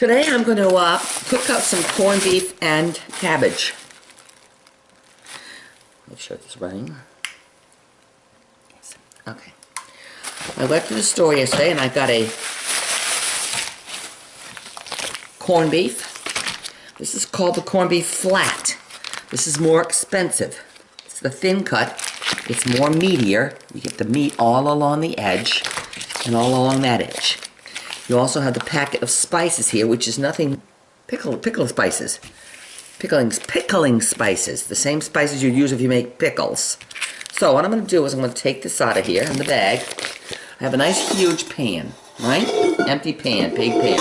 Today I'm going to cook up some corned beef and cabbage. Make sure it's running. Okay. I went to the store yesterday and I got a corned beef. This is called the corned beef flat. This is more expensive. It's the thin cut. It's more meatier. You get the meat all along the edge and all along that edge. You also have the packet of spices here, which is nothing, pickle spices. Pickling spices. The same spices you'd use if you make pickles. So what I'm going to do is I'm going to take this out of here in the bag. I have a nice huge pan, right? Empty pan, big pan.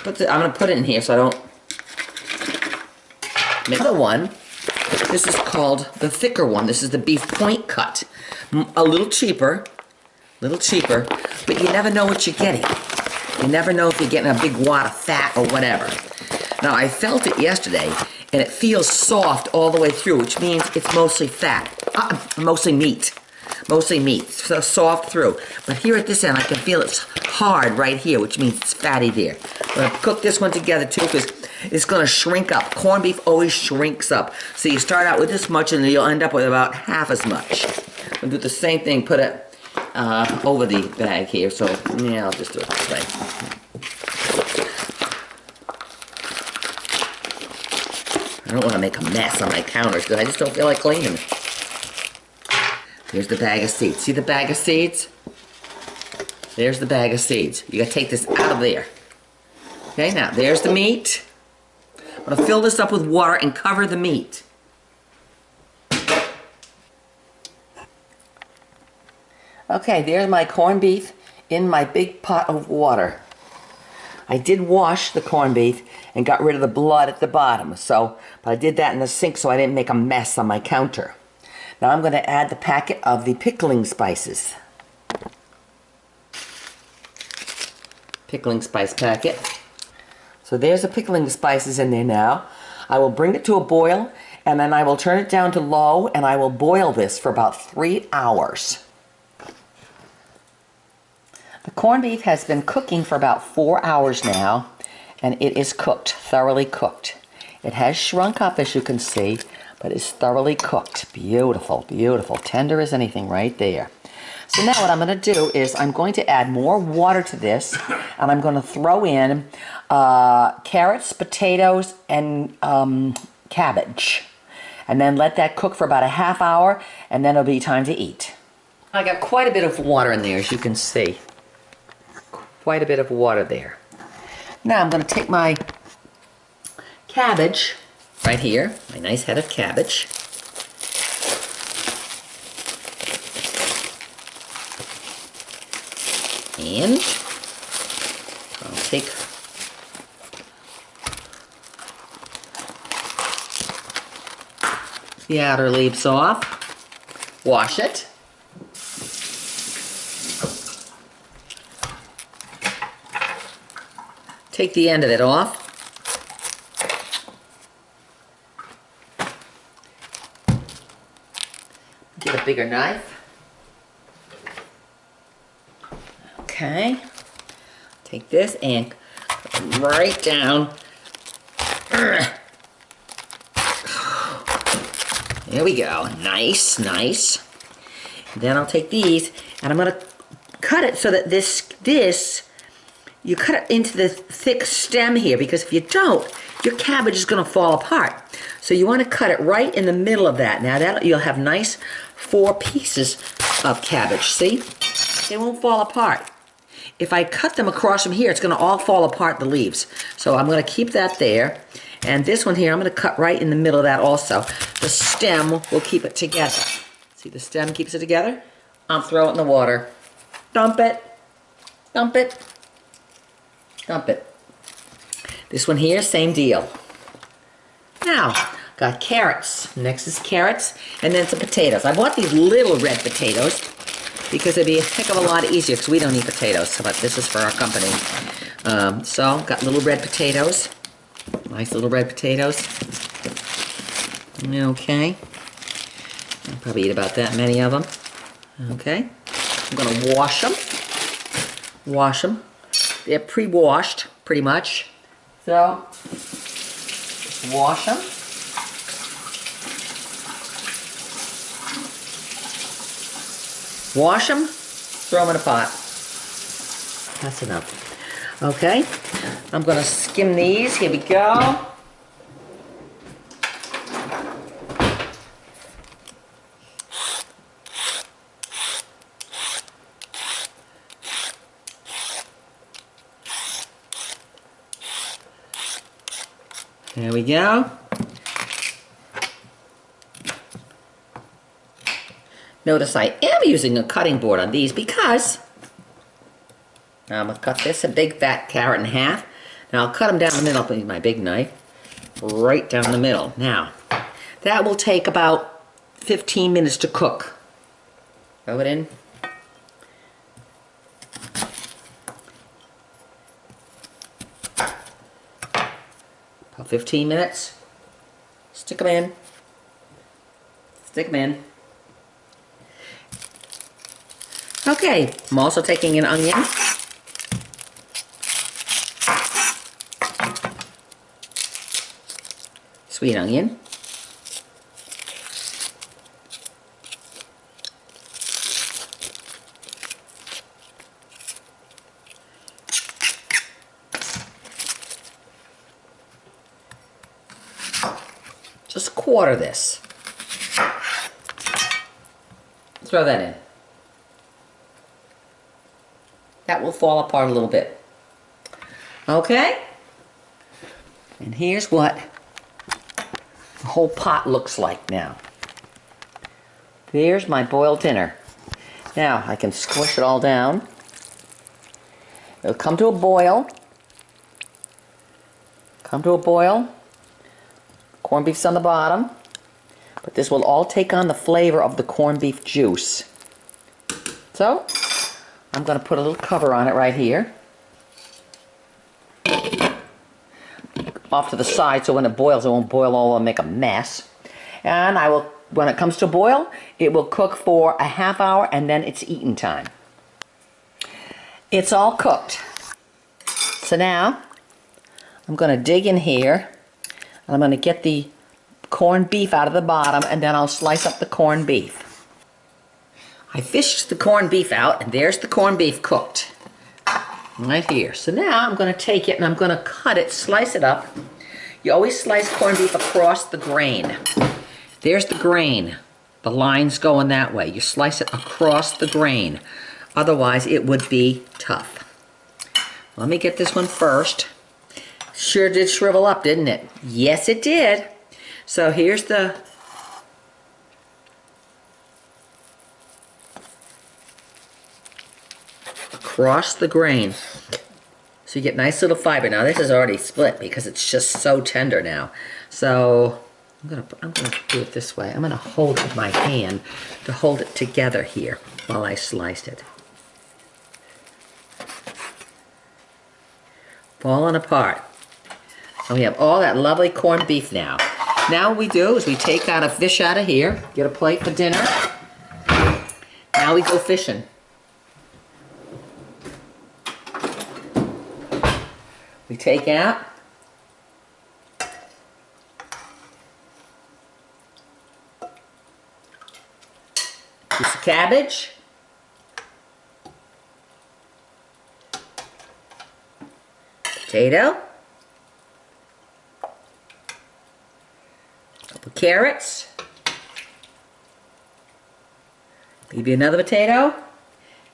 I'm going to put it in here so I don't make another one. This is called the thicker one. This is the beef point cut. A little cheaper, but you never know what you're getting. You never know if you're getting a big wad of fat or whatever. Now, I felt it yesterday, and it feels soft all the way through, which means it's mostly fat. Mostly meat. So soft through. But here at this end, I can feel it's hard right here, which means it's fatty there. I'm going to cook this one together, too, because it's going to shrink up. Corned beef always shrinks up. So you start out with this much, and you'll end up with about half as much. I'll do the same thing, put it over the bag here, so yeah, I'll just do it this way. I don't want to make a mess on my counters because I just don't feel like cleaning. Here's the bag of seeds. See the bag of seeds? There's the bag of seeds. You gotta take this out of there. Okay, now there's the meat. I'm gonna fill this up with water and cover the meat. Okay, there's my corned beef in my big pot of water. I did wash the corned beef and got rid of the blood at the bottom, but I did that in the sink so I didn't make a mess on my counter. Now I'm going to add the packet of the pickling spices. Pickling spice packet. So there's the pickling spices in there now. I will bring it to a boil and then I will turn it down to low and I will boil this for about 3 hours. The corned beef has been cooking for about 4 hours now, and it is cooked, thoroughly cooked. It has shrunk up, as you can see, but it's thoroughly cooked. Beautiful, beautiful. Tender as anything right there. So now what I'm going to do is I'm going to add more water to this, and I'm going to throw in carrots, potatoes, and cabbage. And then let that cook for about a half hour, and then it'll be time to eat. I got quite a bit of water in there, as you can see. Quite a bit of water there. Now I'm going to take my cabbage right here, my nice head of cabbage. And I'll take the outer leaves off, wash it. Take the end of it off. Get a bigger knife. Okay. Take this and right down. There we go. Nice, nice. Then I'll take these and I'm going to cut it so that this you cut it into the thick stem here, because if you don't, your cabbage is going to fall apart. So you want to cut it right in the middle of that. Now you'll have nice 4 pieces of cabbage. See? They won't fall apart. If I cut them across from here, it's going to all fall apart, the leaves. So I'm going to keep that there. And this one here, I'm going to cut right in the middle of that also. The stem will keep it together. See, the stem keeps it together? I'll throw it in the water. Dump it. Dump it. Dump it. This one here, same deal. Now, got carrots. Next is carrots, and then some potatoes. I bought these little red potatoes because it'd be a heck of a lot easier because we don't eat potatoes, but this is for our company. So, got little red potatoes. Nice little red potatoes. Okay. I'll probably eat about that many of them. Okay. I'm going to wash them. Wash them. They're pre-washed, pretty much. So, wash them. Wash them, throw them in a pot. That's enough. Okay, I'm going to skim these. Here we go. There we go. Notice I am using a cutting board on these because I'm going to cut this, a big fat carrot, in half. Now I'll cut them down the middle with my big knife. Right down the middle. Now, that will take about 15 minutes to cook. Throw it in. About 15 minutes. Stick them in. Stick them in. Okay, I'm also taking an onion. Sweet onion. Just quarter this. Throw that in. That will fall apart a little bit. Okay? And here's what the whole pot looks like now. There's my boiled dinner. Now I can squish it all down. It'll come to a boil. Come to a boil. Corned beef's on the bottom. But this will all take on the flavor of the corned beef juice. So, I'm going to put a little cover on it right here. Off to the side so when it boils, it won't boil all and make a mess. And I will, when it comes to boil, it will cook for a half hour and then it's eating time. It's all cooked. So now, I'm going to dig in here and I'm going to get the corned beef out of the bottom and then I'll slice up the corned beef. I fished the corned beef out and there's the corned beef cooked. Right here. So now I'm going to take it and I'm going to cut it, slice it up. You always slice corned beef across the grain. There's the grain. The lines going that way. You slice it across the grain. Otherwise it would be tough. Let me get this one first. Sure did shrivel up, didn't it? Yes, it did. So here's the across the grain. So you get nice little fiber. Now this is already split because it's just so tender now. So I'm gonna do it this way. I'm gonna hold it with my hand to hold it together here while I sliced it. Falling apart. So we have all that lovely corned beef now. Now what we do is we take out a fish out of here, get a plate for dinner. Now we go fishing. We take out a piece of cabbage, potato, a couple carrots, maybe another potato.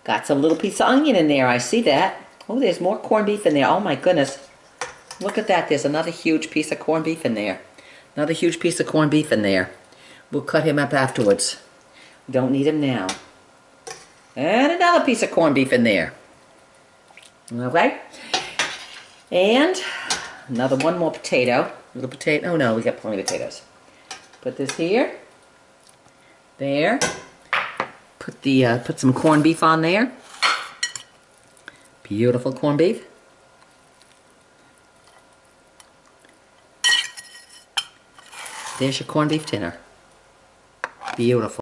Got some little piece of onion in there, I see that. Oh, there's more corned beef in there. Oh my goodness. Look at that. There's another huge piece of corned beef in there. Another huge piece of corned beef in there. We'll cut him up afterwards. We don't need him now. And another piece of corned beef in there. Okay? And one more potato. Little potato. Oh no, we got plenty of potatoes. Put this here. There. Put some corned beef on there. Beautiful corned beef. There's your corned beef dinner. Beautiful.